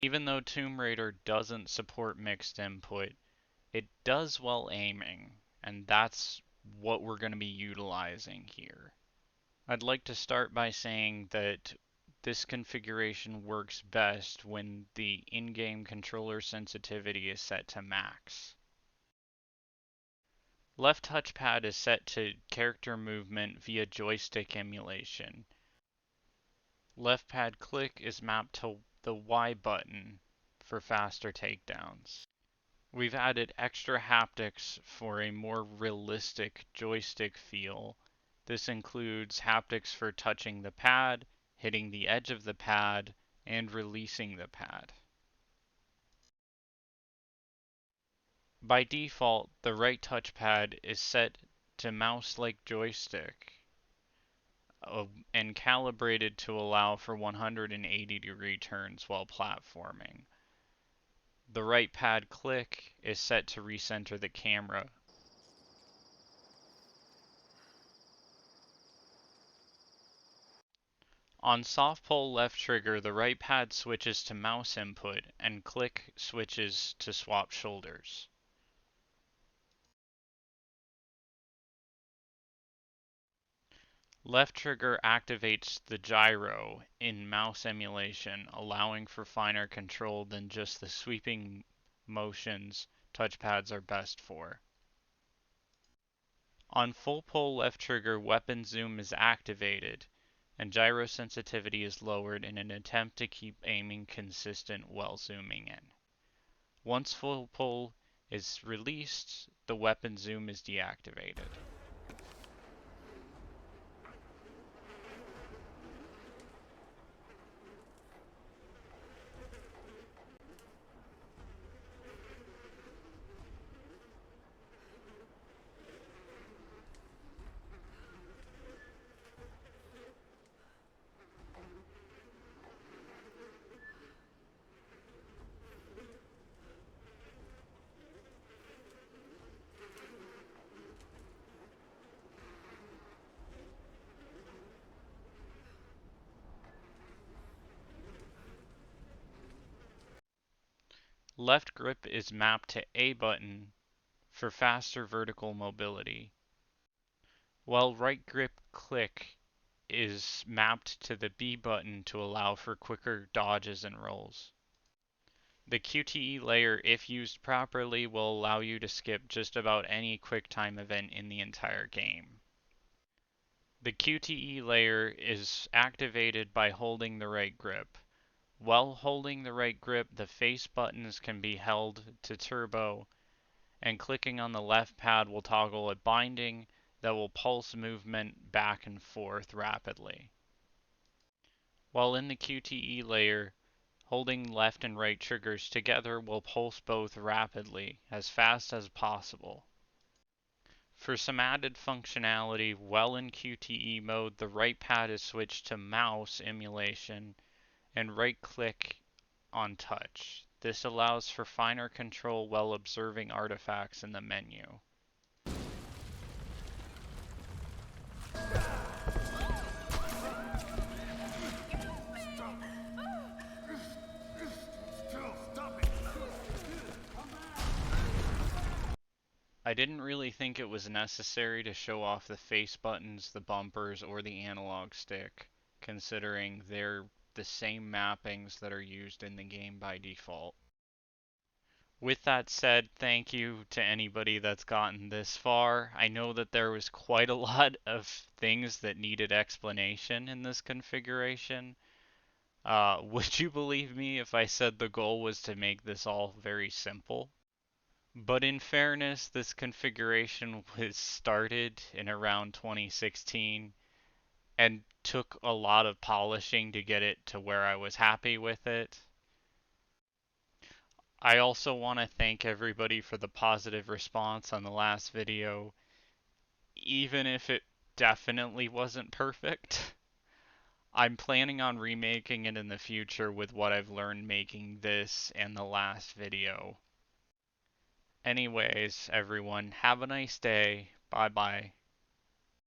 Even though Tomb Raider doesn't support mixed input, it does while aiming, and that's what we're going to be utilizing here. I'd like to start by saying that this configuration works best when the in-game controller sensitivity is set to max. Left touchpad is set to character movement via joystick emulation. Left pad click is mapped to the Y button for faster takedowns. We've added extra haptics for a more realistic joystick feel. This includes haptics for touching the pad, hitting the edge of the pad, and releasing the pad. By default, the right touchpad is set to mouse-like joystick and calibrated to allow for 180-degree turns while platforming. The right pad click is set to recenter the camera. On soft pull left trigger, the right pad switches to mouse input and click switches to swap shoulders. Left trigger activates the gyro in mouse emulation, allowing for finer control than just the sweeping motions touchpads are best for. On full pull left trigger, weapon zoom is activated, and gyro sensitivity is lowered in an attempt to keep aiming consistent while zooming in. Once full pull is released, the weapon zoom is deactivated. Left grip is mapped to A button for faster vertical mobility, while right grip click is mapped to the B button to allow for quicker dodges and rolls. The QTE layer, if used properly, will allow you to skip just about any QuickTime event in the entire game. The QTE layer is activated by holding the right grip. While holding the right grip, the face buttons can be held to turbo, and clicking on the left pad will toggle a binding that will pulse movement back and forth rapidly. While in the QTE layer, holding left and right triggers together will pulse both rapidly, as fast as possible. For some added functionality, while in QTE mode, the right pad is switched to mouse emulation and right click on touch. This allows for finer control while observing artifacts in the menu. I didn't really think it was necessary to show off the face buttons, the bumpers, or the analog stick, considering they're the same mappings that are used in the game by default. With that said, thank you to anybody that's gotten this far. I know that there was quite a lot of things that needed explanation in this configuration. Would you believe me if I said the goal was to make this all very simple? But in fairness, this configuration was started in around 2016 and took a lot of polishing to get it to where I was happy with it. I also want to thank everybody for the positive response on the last video, even if it definitely wasn't perfect. I'm planning on remaking it in the future with what I've learned making this and the last video. Anyways, everyone, have a nice day. Bye bye.